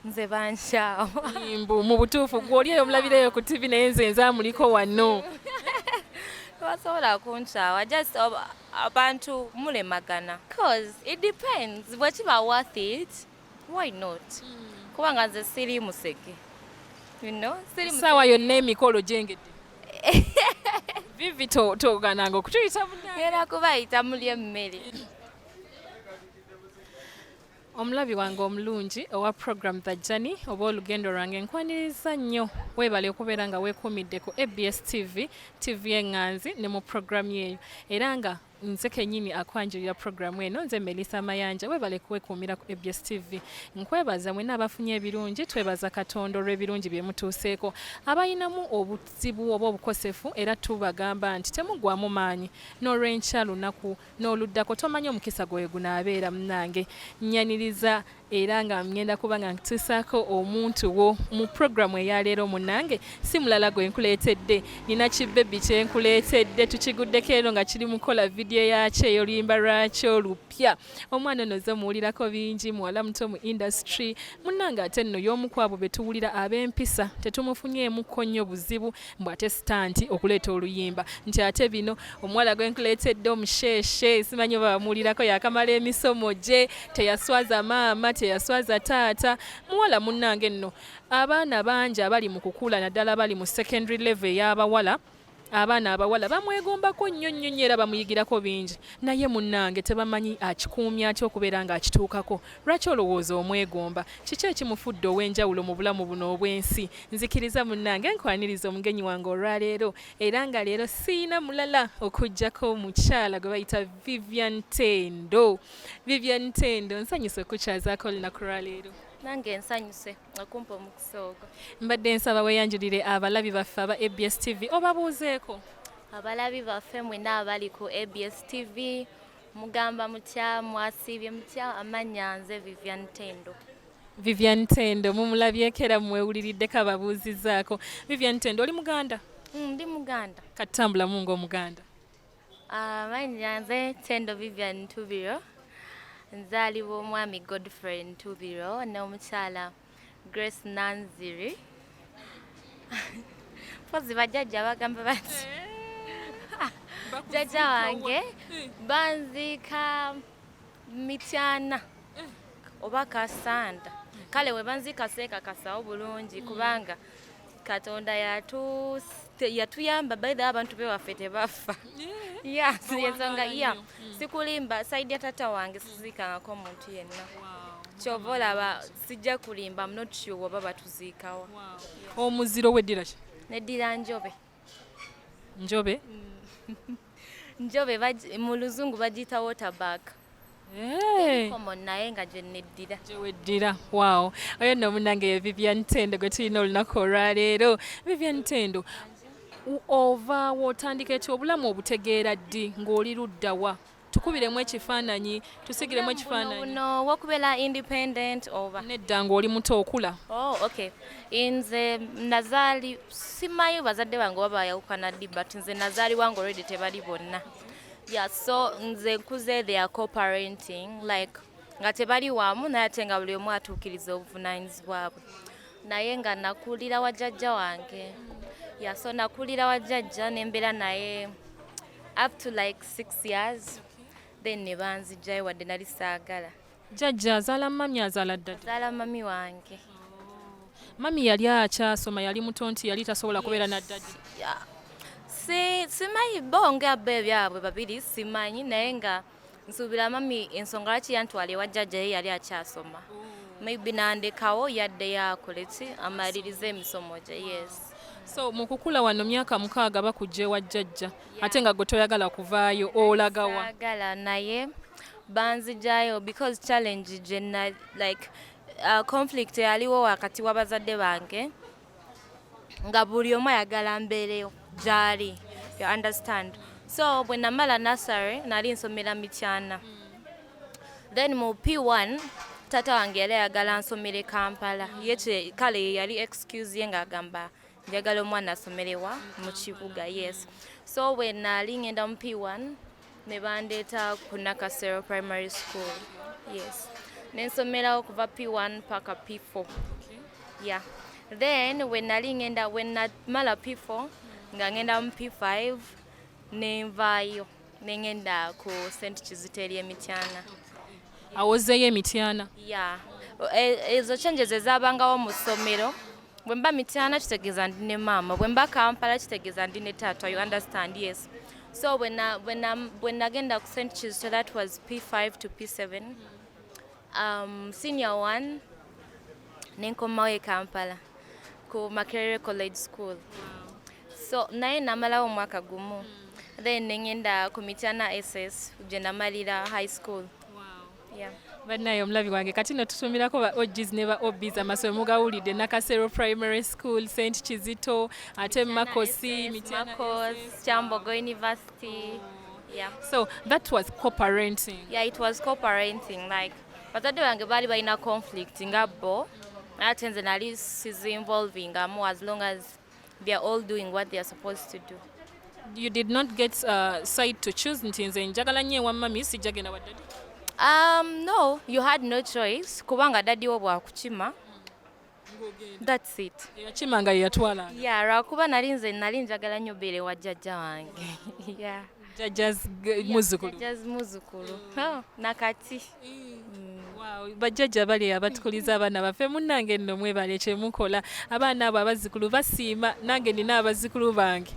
Nze bankyaawa. Mbu mu butuufu gw'oli eyo omulabireyo ku TV naye nze nzaamuliko wano. Tebasobola kunkyawa, just abantu mulemagana. Cause it depends, bwe kiba worth it, why not? Kubanga nze siri museke. You know? Siri museke. Essaawa yonna emikolo gyengedde. Vivi togananga okutuyita bunnange. Ngenda kubayita mulya emmere. Omulabi wange omulungi owa program The Journey oba olugendo lwange nkwaniriza nnyo weebale okubeera nga weekuumidde ku ABS TV eŋŋanzi ne mu program yeeyo era nga nze kennyini akwanjulira programu eno nze Melissa Mayanja weebale kuwekuumira ku ABS TV. Nkwebaza mwenna abafunye ebirungi, twebaza Katonda olw'ebirungi bye mutuuseeko. Abayinamu obuzibu oba obukosefu era tubagamba nti temuggwaamu maanyi n'olw'enkya lunaku n'oluddako tomanyi omukisa gwe gunaabeera munnange. Nnyaniriza era nga ngenda kuba nga ntuusaako omuntu wo mu programu eyaleero munnange si mulala gwe nkuleetedde. Nina kibbebi kye nkuleetedde tukiguddeko ero nga kiri mukola vidiyo yakyo ey'oluyimba lwakyo lupya. Omwana ono ze muwulirako bingi, muwala muto mu industry munnange ate nno y'omu ku abo be tuwulira ab'empisa tetumufunyeemukko nnyo buzibu mbu ate sitanti okuleeta oluyimba nti ate bino omuwala gwe nkuleetedde omusheeshe simanyi oba bamuwulirako yakamala emisomo gye teyaswaza maama teyaswaza taata muwala munnange nno abaana bangi abali mu kukula naddala bali mu secondary level ey'abawala abaana abawala bamwegombako nnyo nnyo era bamuyigirako bingi naye munnange tebamanyi akikuumya atya okubeera ng'akituukako. Lwaki olowooza omwegomba? Kiki ekimufudde ow'enjawulo mu bulamu buno obw'ensi? Nzikiriza munnange nkwaniriza omugenyi wange olwaleero era nga leero siina mulala okuggyako omukyala gwe bayita Vivian Tendo. Vivian Tendo nsanyuse okukyazaako olunaku lwaleero. Nange nsanyuse okumpa omukisa ogwo. Mbadde nsaba weeyanjulire abalabi baffe aba ABS TV obabuuzeeko. Abalabi baffe mwenna abali ku ABS TV mugamba mutya mwasiibye mutya amannya nze Vivian Tendo. Vivian Tendo mumulabyeko era mwewuliriddeko ababuuzizzaako. Vivian Tendo oli Muganda? Ndi Muganda. Katambulamu ng'Omuganda. Amannya nze Tendo Vivian Ntubiro. Nzaalibwa omwami Godfrey Ntubiro n'omukyala Grace Nanziri. Pozi bajjajja bagamba bati jjajja wange banziika Mityana oba Kasanda. Kale we banziika seekakasawo bulungi kubanga Katonda yatuyamba baidha abantu bewaffe tebafa. Ensonga sikulimba saidi ya tata wange siziikangako omuntu yenna. Kyova olaba sijja kulimba I'm not sure oba batuziikawa. Omuziro weddira ki? Neddira njobe. Njobe? Njobe mu luzungu bagiyita waterback. Common naye nga gye neddira. Gye weddira. Wow. Oyo nno munnange ye Vivian Tendo gwe tulina olunaku olwaleero. Vivian Tendo ova wotandika ekyo obulamu obutegeera ddi ng'oli luddawa? Tukubiremu ekifaananyi tusigiremu ekifaananyi. No, wakubeera independent over. Nedda ng'oli muto okula. Oh, okay. Nze nazaali simanyi bazadde bange oba bayawukana ddi but nze nazaali wange already tebali bonna. Yeah, so nze nkuze they are co-parenting like nga tebali wamu naye ate nga buli omu atuukiriza obuvunaanyizibwa bwe. Naye nga nakulira wa jjajja wange. Yeah, so nakulira wa jjajja nembeera naye up to like 6 years. Then ne banzijjayo wadde nali saagala. Jjajja azaala mami azaala ddadde? Azaala mami wange. Mami yali akyasoma yali muto nti yali tasobola kubeera na ddadde? Simanyi bonge abba ebyabwe babiri simanyi naye nga nsuubira mami ensonga lwaki yantwala ewa jjajja ye yali akyasoma. Maybe nandekawo yaddeyo akole ki amalirize emisomo gye. Yes. So mu kukula wano myaka 6 bakujja ewa jjajja ate nga gwe toyagala kuvaayo olagawa? Saagala naye banzijjayo because challenge gye like conflict yaliwo wakati w'abazadde bange nga buli omu ayagala mbeereyo gyali. You understand? So bwe namala nursery nali nsomera Mityana. Then mu P1 tata wange yali ayagala nsomere Kampala. Ye kale yali excuse ye ng'agamba njagala omwana asomerewa mu kibuga. Yes. So when nali ngenda mu P1 ne bandeeta ku Nakasero Primary School. Yes. nensomerawo kuva P1 paka P4. Yeah. Then when namala P4 nga ngenda mu P5 nenvaayo nengenda ku St. Kizito Mityana. Awozeeyo Mityana? Yeah. Ezo changes ezabangawo mu ssomero. Bwe mba Mityana kitegeeza ndi ne maama. Bwe mba Kampala kitegeeza ndi ne taata. You understand? Yes. So when nagenda ku St. Kizito, that was P5 to P7. Senior 1 nenkomawo e Kampala ku Makerere College School. So naye namalawo omwaka gumu. Then nengenda ku Mityana SS gye namalira high school. Yeah. Bannaye omulabi wange kati no tutumirako ba OGs ne ba OBs amasomo mugawulidde Nakasero Primary School, St. Kizito, ate Makosi, Mityana Makos, Kyambogo University. Yeah. So that was co-parenting. Yeah, it was co-parenting. Like, bazadde bange bali balina conflict nga bo. Ate nze nali sizi involving more as long as they are all doing what they are supposed to do. You did not get side to choose nti nze njagala nnyo ewa mami sijjagenda wa daddy? No, you had no choice. Kubanga daddy wo bwakukima. That's it. Yakimanga yatwala. Yeah, lwakuba nali njagala nnyo beere wa jjajja wange. Yeah. Jjajja's muzukulu. Jjajja's muzukulu. Oh, nakati. Wow, bajjajja bali abatukuliza abaana baffe munnange nno mwebale kye mukola. Abaana abo abazzukulu basiima, nange nina abazzukulu bange.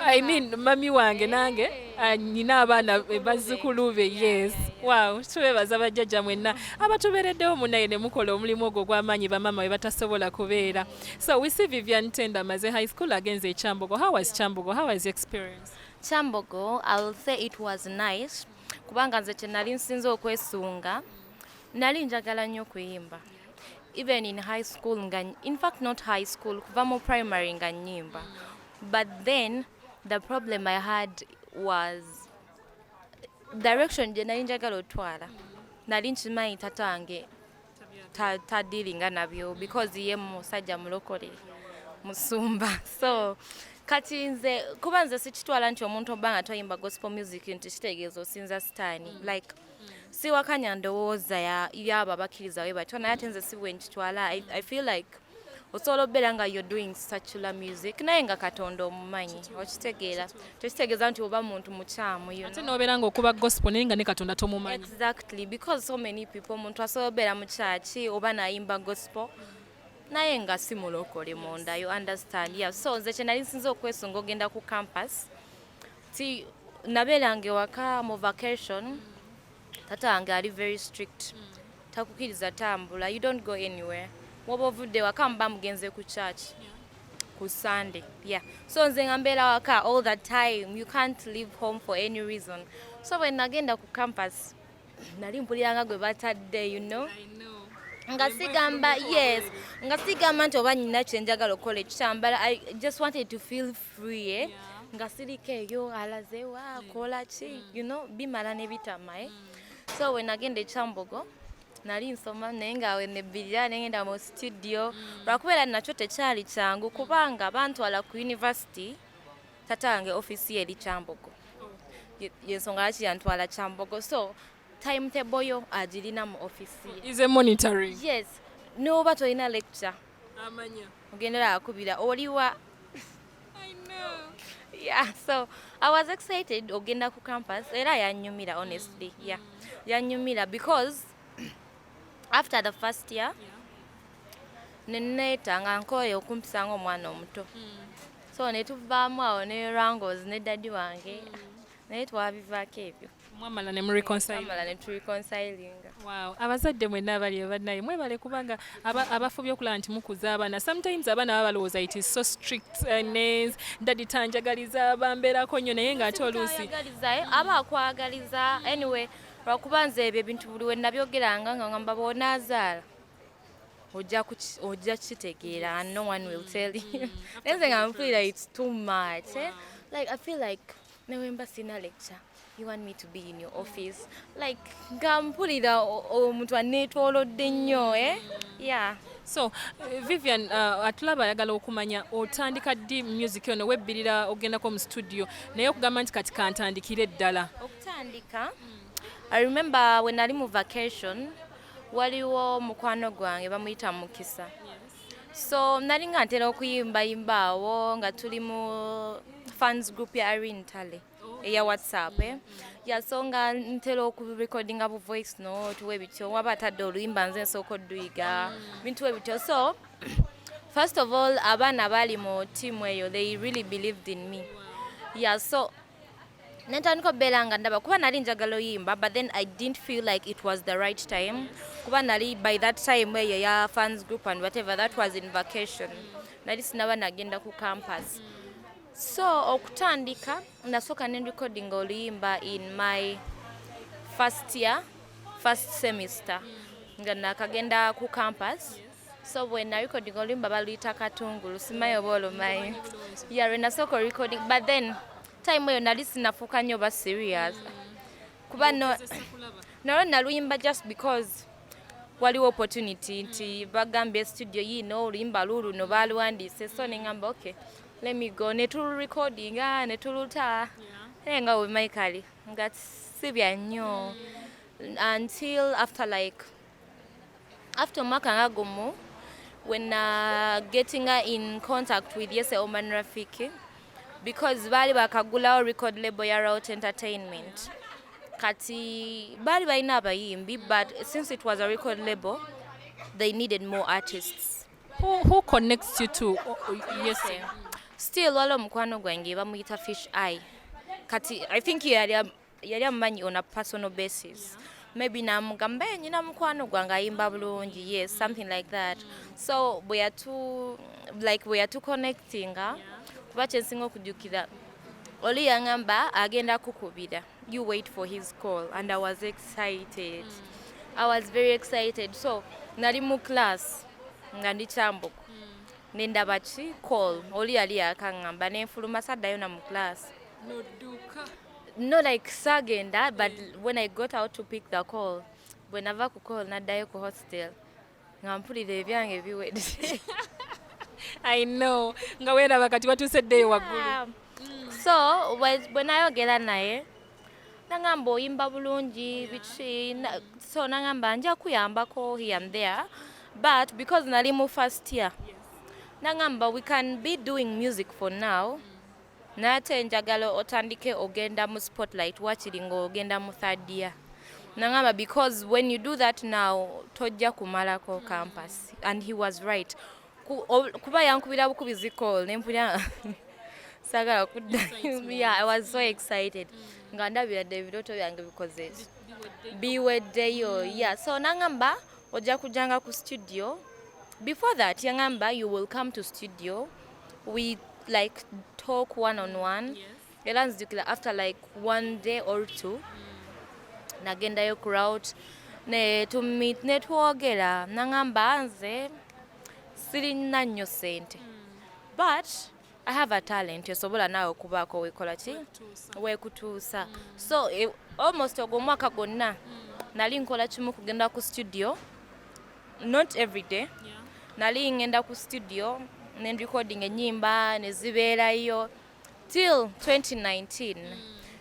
I mean mami wange nange nina abaana bazzukulu be. Yes. Wow, tubebaza bajjajja mwenna abatubeereddewo munnaye ne mukola omulimu ogwo gw'amaanyi bamama we batasobola kubeera. So we see Vivian Tendo amaze high school agenze e Kyambogo. How was Kyambogo? How was your experience? Kyambogo, I'll say it was nice. Kubanga nze kye nali nsinze okwesunga. Nali njagala nnyo kuyimba. Even in high school, in fact not high school, kuva mu primary nga nnyimba. But then the problem I had was direction gye nali njagala otwala. Nali nkimanyi taata wange tadiringa nabyo because ye musajja mulokole musumba. So kati nze kuba nze sikitwala nti omuntu obanga toyimba gospel music nti kitegeeza osinza sitaani. Like siwakanya ndowooza y'abo abakkiriza we batyo naye ate nze si bwe nkitwala. I feel like osobola obeera nga you're doing secular music naye nga Katonda omumanyi okitegeera. Tekitegeeza nti oba muntu mukyamu. Ate n'obeera ng'okuba gospel naye nga ne Katonda tomumanyi. Exactly, because so many people omuntu asobola obeera mu kyaki oba n'ayimba gospel naye nga si mulokole munda. You understand? Yeah. So nze kye nali nsinze okwesunga ogenda ku campus ti nabeeranga ewaka mu vacation. Taata wange ali very strict. Takukiriza tambula. You don't go anywhere. Woba ovudde waka mba mugenze ku church. Ku Sunday. Yeah. So nze nga mbeera waka all the time. You can't leave home for any reason. So when nagenda ku campus nali mpuliranga gwe batadde, you know. I know. Nga sigamba, yes. Nga sigamba nti oba nina kye njagala okukola ekitambala. I just wanted to feel free. Eh? Nga sirika eyo alaze wa akola ki. You know, bimala ne bitama. So when nagenda e Kyambogo nali nsoma naye nga wenebbirira nengenda mu studio. Lwakubeera nakyo tekyali kyangu kubanga bantwala ku university taata wange office ye eri Kyambogo. Yensonga lwaki yantwala Kyambogo. So timetable yo agirina mu office ye. Is a monitoring. Yes. N'oba tolina lecture. Amanya. Ogendera akubira oliwa. I know. Yeah, so I was excited ogenda ku campus. Era yanyumira honestly. Yeah. Yanyumira because after the first year neneta nga nkoye okumpisanga omwana omuto. So ne tuvaamu awo ne wrangles ne daddy wange. Naye twabivaako ebyo. Mwamala ne mureconcile. Mwamala ne tureconcilinga. Wow. Abazadde mwenna abali abannaye mwebale kubanga abafubye okulaba nti mukuza abaana. Sometimes abaana baba balowooza it is so strict and daddy tanjagaliza bambeerako nnyo naye ng'ate oluusi. Aba akwagaliza. Anyway, lwakuba nze ebyo ebintu buli we nabyogeranga nga ngamba bw'onaazaala ojja kitegeera and no one will tell you. Then I feel like it's too much. Eh? Like I feel like November sina lecture. You want me to be in your office? Like ngampulira omuntu aneetolodde nnyo. Yeah. So Vivian atulaba ayagala okumanya otandika ddi music ono webbirira ogendako mu studio naye okugamba nti kati kantandikire ddala. Okutandika I remember when I mu vacation waliwo mukwano gwange bamuyita Mukisa. So nali nga ntera okuyimbayimba awo nga tuli mu fans group ya Irene Tale eya WhatsApp. Ya so nga ntera okurecordinga bu voice note webityo waba atadde oluyimba nze nsooka odduyiga bintu webityo. So first of all, abaana bali mu team eyo, they really believed in me. Yeah, so nentandika okubeera nga ndaba kuba nali njagala oyimba, but then I didn't feel like it was the right time. Kuba nali by that time eyo ya fans group and whatever, that was in vacation. Nali sinaba nagenda ku campus. So okutandika nasooka ne recording oluyimba in my first year, first semester. Nga nakagenda ku campus. So when I recording oluyimba baluyita Katungulu, simayo bolomayi. Yeah, when nasooka recording, but then time eyo nali sinafuuka nnyo ba serious. Kuba no naluyimba just because waliwo opportunity nti bagambye studio yino oluyimba luno baluwandiise, so nengamba okay, let me go. Ne tulu recordinga ne tuluta nga we Michael nga sibya nnyo until after mwaka nga gumu, when getting in contact with Yese Oman Rafiki, because bali bakagulawo record label ya Route Entertainment. Kati bali balina abayimbi, but since it was a record label, they needed more artists. Who connects you to Yese? Still waliwo mukwano gwange bamuyita Fish Eye. Kati I think yali amumanyi on a personal basis. Maybe namugamba nyina mukwano gwange ayimba bulungi, yes, something like that. So we are two connecting. Kuba kyensinga okujjukira oli yangamba agenda kukubira, you wait for his call, and I was excited. I was very excited. So nali mu class nga ndi Kyambogo nendaba ki call oli yali yakangamba nenfuluma saddayo na mu class. No, like sagenda, but when I got out to pick the call, when I ku call naddayo ku hostel nga mpulira ebyange biwedde. I know. Nga weeraba kati watuuseddeyo waggulu. So when ayogera naye nangamba oyimba bulungi biki, so nangamba nja kuyambako here and there, but because nali mu first year nangamba we can be doing music for now. Nate njagala otandike ogenda mu spotlight wakiri ng'ogenda mu third year. Nangamba because when you do that now tojja kumalako campus, and he was right. Kuba yankubira bukubizi call nempulira sagala kudda. Yeah, I was so excited. Nga ndabira ebiroto byange bikoze biweddeyo. Yeah, so nangamba ojja kujjanga ku studio. Before that yangamba you will come to studio, we like talk one-on-one. Era nzijukira after like one day or two nagendayo ku route ne to meet ne twogera nangamba nze sirina nnyo sente, but I have a talent esobola naawe okubaako weekola ki weekutuusa. So almost ogwo mwaka gwonna nali nkola kimu kugenda ku studio, not every day. Nali ngenda ku studio ne recording ennyimba ne zibeerayo till 2019.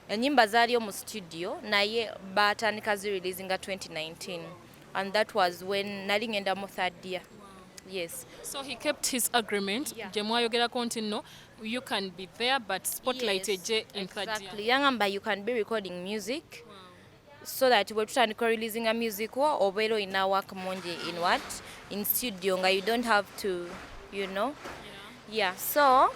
Ennyimba zaaliyo mu studio naye baatandika zireleasinga 2019, and that was when nali ngenda mu third year. Yes. So he kept his agreement. Gye mwayogerako nti no, you can be there but spotlight eje in third year. Exactly. Yangamba you can be recording music. Wow. So that we're trying to releasing a music or in our work monje in what? In studio. You don't have to, you know. Yeah. So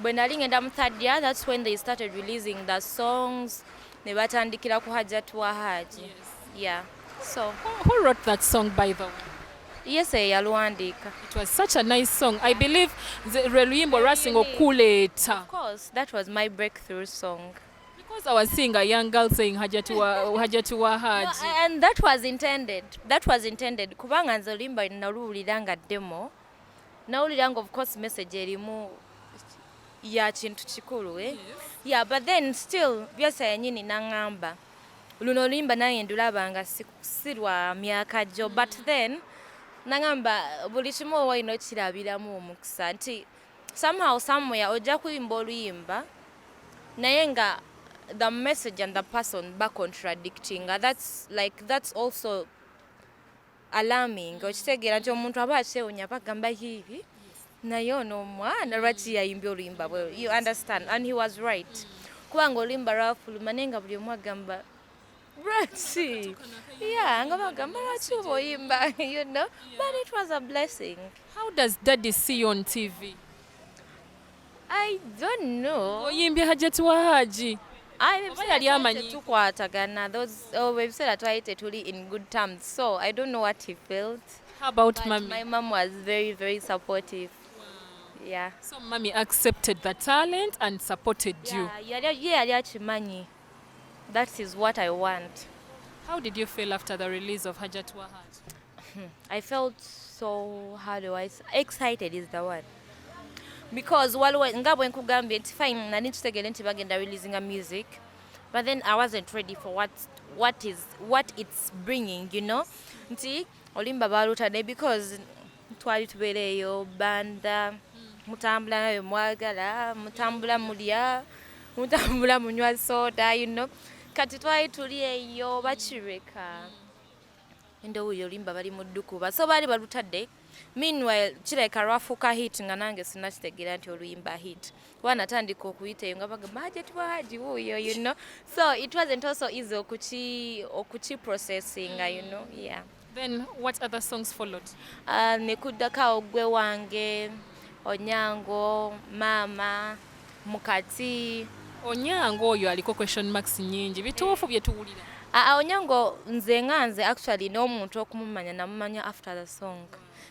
when I in the third year, that's when they started releasing the songs. Ne batandikira ku Hajja Tuwahaji. Yeah. So who wrote that song, by the way? Yes, yaluandika. It was such a nice song. I believe the Reluyimbo Racing Okuleta. Of course, that was my breakthrough song. Because I was seeing a young girl saying Hajja Tuwahaji. No, and that was intended. That was intended. Kubanga nze oluyimba naluwuliranga demo. Nawuliranga of course message erimu ya kintu kikulu eh. Yeah, but then still byasa yanyini nangamba. Luno oluyimba nange ndulabanga sirwa myaka jo, but then nangamba buli kimu owalina okirabiramu omukisa nti somehow somewhere ojja kuyimba oluyimba naye nga the message and the person back contradicting. That's also alarming okitegeera nti omuntu aba akyewunya bagamba hivi naye ono omwana lwaki yayimbye oluyimba bwe you understand and he was right kubanga oluyimba lwafuluma naye nga buli omu agamba lwaki nga bagamba lwaki oba oyimba you know but it was a blessing. How does daddy see you on TV? I don't know. Oyimbye Hajati wa Haji. Yali amanyi tukwatagana ebiseera twayite tuli in good terms so I don't know what he felt. How about but mommy? My mom was very very supportive. Yeah. So mommy accepted the talent and supported you. Yali akimanyi. That is what I want. How did you feel after the release of Hajati wa Haji? I felt so, excited is the word. Because nga bwe nkugambye nti fine nali kitegeere nti bagenda releasing a music but then I wasn't ready for what it's bringing, you know. Nti olimba balutadde because twali tubeereeyo banda mutambula nayo mwagala mutambula mulya mutambula munywa soda, you know. Kati twali tuli eyo bakireka endowooza olimba bali mu ddukuba so baali balutadde. Meanwhile kireka lwafuuka hit nga nange sinakitegeera nti oluyimba hit kuba natandika okuyitayo nga bagamba Hajati wa Haji wuuyo, you know. So it wasn't also easy okuki processing, you know. Yeah. Then what other songs followed? Nekuddako Ogwe Wange, Onyango, Mama, Mukati. Onyango oyo aliko question marks nyingi bituufu bye tuwulira. Onyango nze actually n'omuntu okumumanya namumanya after the song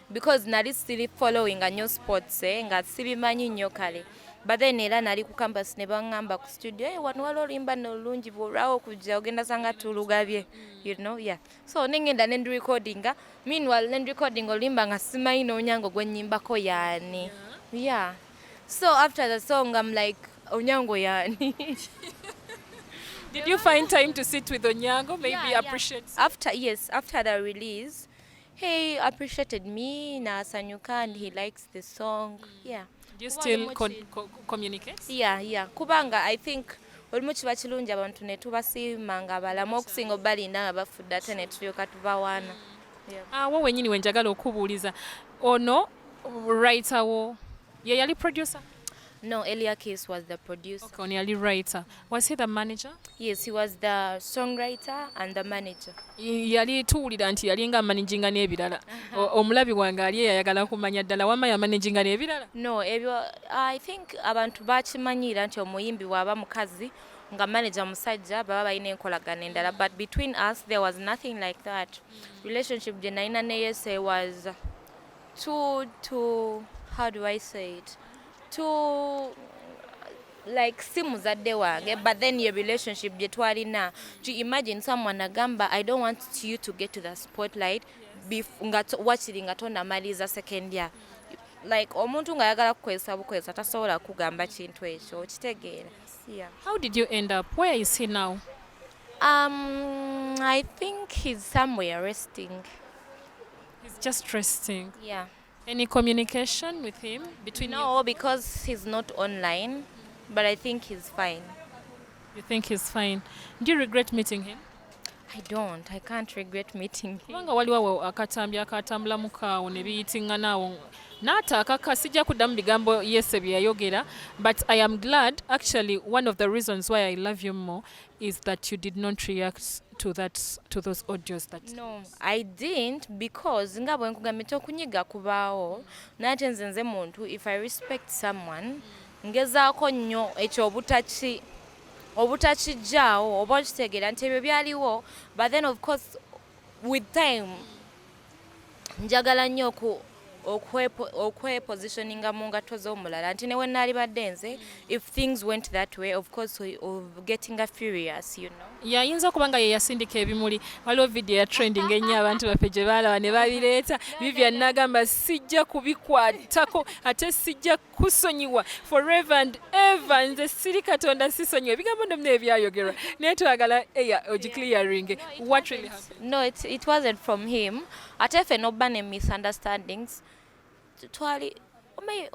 because nali still following a new sports nga sibimanyi nnyo kale but then era nali ku campus ne bangamba ku studio wano wali olimba n'olungi bwolwawo okujja ogenda sanga tulugabye, you know. Yeah. So nengenda ne recordinga. Meanwhile ne recording olimba nga simanyi n'Onyango gwe nyimbako yaani. Yeah. So after the song I'm like Onyango yaani. Did you find time to sit with Onyango, maybe appreciate? After the release, he appreciated me, nasanyuka, and he likes the song. Yeah. Do you still communicate? Yeah. Kubanga, I think, olumu kiba kirungi abantu ne tubasiima nga balamu okusinga obalinda nga bafudde ate ne tulyoka tubawaana. Wowe wennyini we njagala okubuuliza ono writer wo ye yali producer? No, Elia Case was the producer. Okay, only writer. Was he the manager? Yes, he was the songwriter and the manager. Yali tuwulira nti yali nga managinga n'ebirala. Omulabi wange ali yayagala kumanya ddala wama ya managinga n'ebirala? No, I think abantu bakimanyira nti omuyimbi waba mukazi nga manager musajja baba balina enkolagana endala, but between us there was nothing like that. Relationship gye nalina ne Yese was too how do I say it? To like si muzadde wange, but then your relationship gye twalina to imagine someone agamba I don't want you to get to the spotlight wakiri nga tonamaliza second year, like omuntu nga ayagala kukozesa bukozesa tasobola kugamba kintu ekyo okitegeera. Yeah. How did you end up? Where is he now? I think he's somewhere resting. He's just resting. Yeah. Any communication with him between you? No, because he's not online, but I think he's fine. You think he's fine? Do you regret meeting him? I don't. I can't regret meeting him. Kubanga waliwo akatambi akatambula mukaawo ne biyitingana awo n'ataakaka sijja kuddamu bigambo Yese bye yayogera, but I am glad actually one of the reasons why I love you more is that you did not react to those audios that. No, I didn't, because nga bwe nkugambye tokunyiga kubaawo nate nze muntu if I respect someone ngezaako nnyo ekyo obutakijjaawo oba okitegeera nti ebyo byaliwo, but then of course with time njagala nnyo okwepositioninga mu ngatto z'omulala nti ne we naali badde nze if things went that way of course of getting furious, you know. Yayinza kubanga ye yasindika ebimuli. Waliwo video ya trending ennyo abantu baffe gye baalaba ne babireeta. Vivian n'agamba sijja kubikwatako ate sijja kusonyiwa forever and ever, nze siri Katonda sisonyiwa. Ebigambo nno ebyayogerwa naye twagala ogiclearing. What really happened? No, it wasn't from him. Ate ffe n'obba ne misunderstandings twali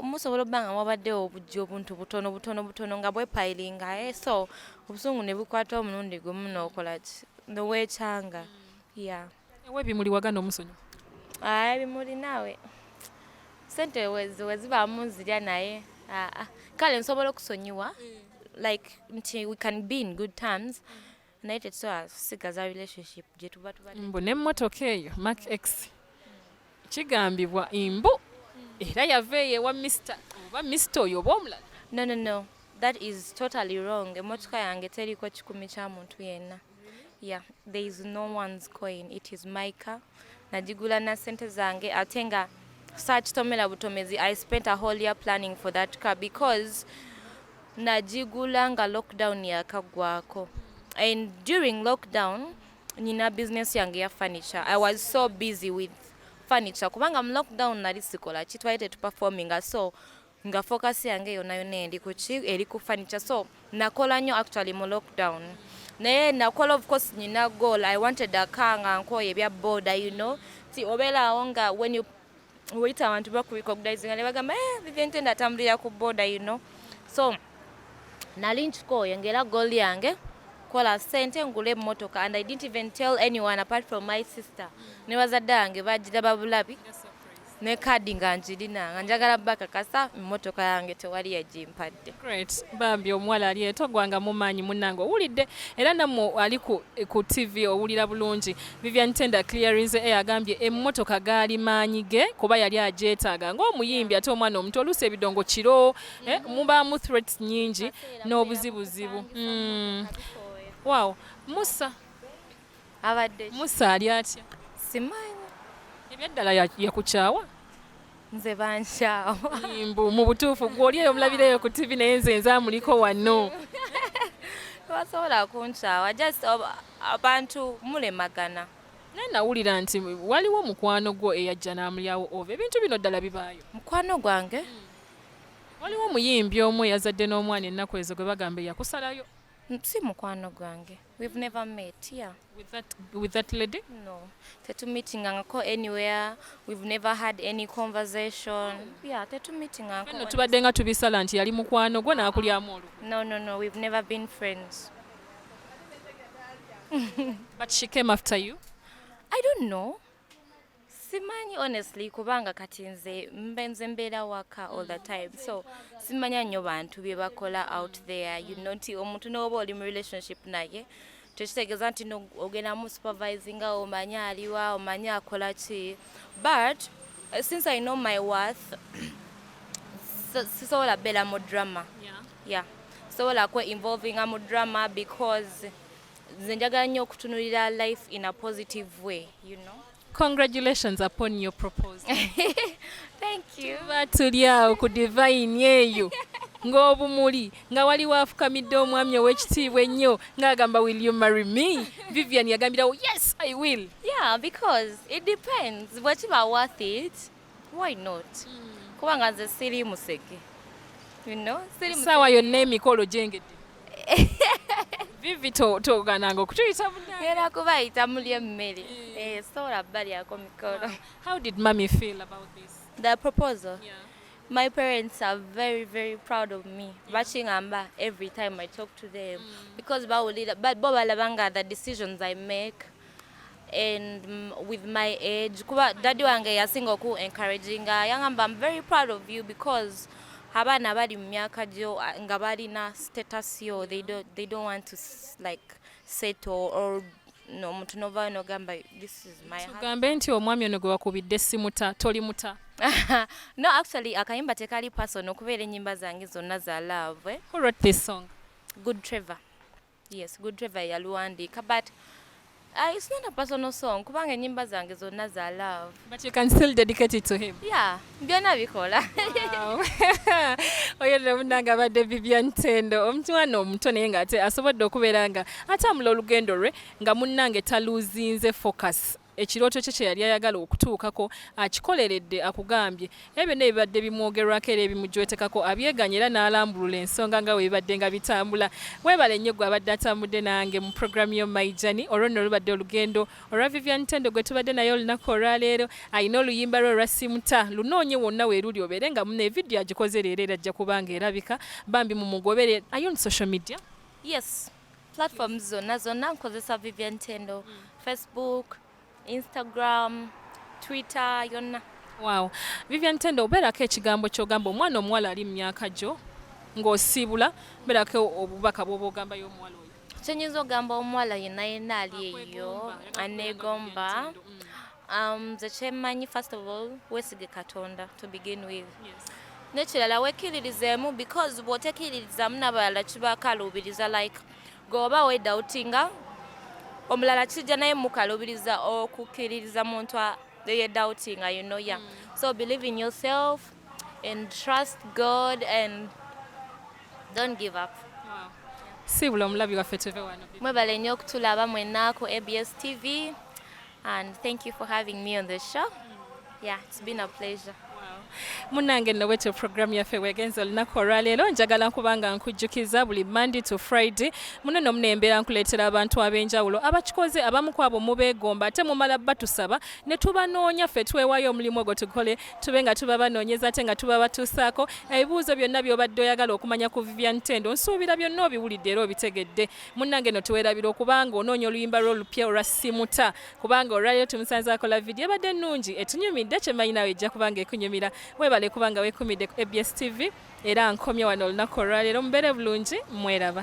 musobola obba nga mwabaddewo obujja obuntu butono nga bwepayiringa, so obusungu ne bukwata omulundi gumu n'okola ki noweekyanga. Yeah. Ewe ebimuli wagana omusonyiwa? bimuli naawe sente wezibaamu nzirya naye kale nsobola okusonyiwa like nti we can be in good terms naye tetusobola kusigaza relationship gye tuba tubadde. Mbu n'emmotoka eyo Mark X kigambibwa imbu era yava eyo ewa Mr. oba Mr. oyo oba omulala. No, that is totally wrong. Emmotoka yange teriko kikumi kya muntu yenna. Yeah, there is no one's coin. It is my car. Najigula na sente zange ate nga sakitomera butomezi. I spent a whole year planning for that car because najigula nga lockdown yakagwako. And during lockdown nina business yange ya furniture. I was so busy with furniture kubanga mu lockdown nali sikola kitwaite tu performing so nga focus yange yonna eri ku furniture so nakola nnyo actually mu lockdown naye nakola of course nina goal. I wanted a car nga nkoye ebya border ti obera awo nga when you wait abantu bakurecognize nga ne bagamba Vivian Tendo atambulira ku border so nali nkikoye ngera goal yange kola sente ngule emmotoka and I didn't even tell anyone apart from my sister ne bazadde yange bagiraba bulabi ne kadi nga njirina nga njagala bakakasa emmotoka yange tewali yagimpadde. Great. Bambi omuwala ali etogwanga mu maanyi munnange owulidde era nammwe ali ku TV owulira bulungi. Vivian Tendo clearinze agambye emmotoka gaali maanyi ge kuba yali agyetaaga ng'omuyimbi ate omwana omuto oluusi ebidongo kiro mubaamu threats nyingi n'obuzibuzibu. Wow. Musa Abadde Musa ali atya? simanyi Ebyaddala yakukyawa? nze bankyawa. Mbu mu butuufu gw'oli eyo omulabireyo ku TV naye nze nzaamuliko wano. Basobola kunkyawa just abantu mulemagana. Naye nawulira nti waliwo mukwano gwo eyajja n'amulyawo ova ebintu bino ddala bibaayo. Mukwano gwange? Waliwo omuyimbi omu eyazadde n'omwana ennaku ezo gwe bagamba yakusalayo. Si mukwano gwange. We've never met, yeah. With that lady? No. Tetumeetingangako anywhere. We've never had any conversation. Yeah, tetumeetingangako. Nno tubadde nga tubisala nti yali mukwano gwo n'akulyamu olwo. No. We've never been friends. But she came after you? I don't know. Simanyi honestly kubanga kati nze mbeera waka all the time. So simanya nnyo bantu bye bakola out there. Nti omuntu n'oba oli mu relationship naye tekitegeeza nti ogenda mu supervising omanya aliwa omanya akola ki. But since I know my worth sisobola beera mu drama. Yeah. Sobola kwe involving mu drama because nze njagala nnyo okutunulira life in a positive way, Congratulations upon your proposal. Thank you. Tuli awo ku divine eyo ng'obumuli nga waliwo afukamidde omwami ow'ekitiibwa ennyo ng'agamba will you marry me? Vivian yagambirawo yes I will. Yeah, because it depends. Whatever worth it, why not? Kubanga nze siri museke. Saawa yonna emikolo gyengedde. Vivi togananga okutuyita bunnange. Era kubayita muli emmere. Sobola balyako mikolo. How did mommy feel about this? The proposal? Yeah. My parents are very, very proud of me. Bachingamba every time I talk to them. Because but balabanga the decisions I make and with my age. Kuba daddy wange yasinga ku encouraging yangamba I'm very proud of you because abana bali mu myaka gyo nga balina status yo they don't want to like settle or no muntu nova no gamba this is my husband. Tugambe nti omwami ono gwe wakubidde simuta toli muta. No, actually akayimba tekali personal kubeera ennyimba zange zonna za love. Who wrote this song? Good Trevor. Yes, Good Trevor yaluwandiika but it's not a personal song kubanga ennyimba zange zonna za love. But you can still dedicate it to him. Yeah, byonna bikola. Wow. Oyo munanga abadde Vivian Tendo omutwana omuto naye nga ate asobodde okubeera nga atambula olugendo lwe nga munnange taluuzinze focus. Ekirooto kye yali ayagala okutuukako akikoleredde akugambye ebyo nebibadde bimwogerwako era ebimujwetekako abyeganye era n'alambulula ensonga nga webibadde nga bitambula. Weebale nnyo gwe abadde atambudde nange mu programu yo My Journey olwo nno lubadde olugendo olwa Vivian Tendo gwe tubadde naye olunaku olwaleero ayina oluyimba lwe olwa simuta lunoonye wonna weeruli obeere nga muna evidiyo agikoze leero era ajja kubanga erabika bambi mumugobere. Are you on social media? Yes, platforms zonna nkozesa Vivian Tendo. Facebook, Instagram, Twitter yonna. Wow. Vivian Tendo obeerako ekigambo ky'ogamba omwana omuwala ali mu myaka gyo ng'osiibula obeerako obubaka bw'oba ogamba y'omuwala oyo. Kyenyinza ogamba omuwala yenna ali eyo aneegomba. Nze kyemmanyi first of all weesige Katonda to begin with. N'ekirala wekkiririzeemu because bw'otekkiririzaamu n'abalala kiba kaluubiriza like g'oba weedawutinga omulala kijja naye mukaluubiriza okukkiririza muntu doubtinga, you know, yeah. So believe in yourself and trust God and don't give up. Wow. Siibula omulabi waffe tuve wano. Mwebale nnyo okutulaba mwenna ku ABS TV and thank you for having me on the show. Yeah, it's been a pleasure. Munnange nno bwetyo program yaffe wegenza olunaku olwaleero njagala nkubanga nkujjukiza buli Monday to Friday muno nno munembeera nkuleetera abantu ab'enjawulo abakikoze abamu ku abo mubeegomba ate mumala batusaba ne tubanoonya ffe twewaayo omulimu ogwo tukole tube nga tuba banoonyeza ate nga tuba batuusaako ebibuuzo byonna by'obadde oyagala okumanya ku Vivian Tendo nsuubira byonna obiwulidde era obitegedde. Munnange nno tuweerabira okubanga onoonya oluyimba lw'olupya olwa Simuta kubanga olwaleero tumusanze akola vidiyo ebadde ennungi etunyumidde kyemanyi nawe ejja kubanga ekunyumira. Webale kubanga weekumidde ku ABS TV era nkomye wano olunaku olwaleero mubeere bulungi mweraba.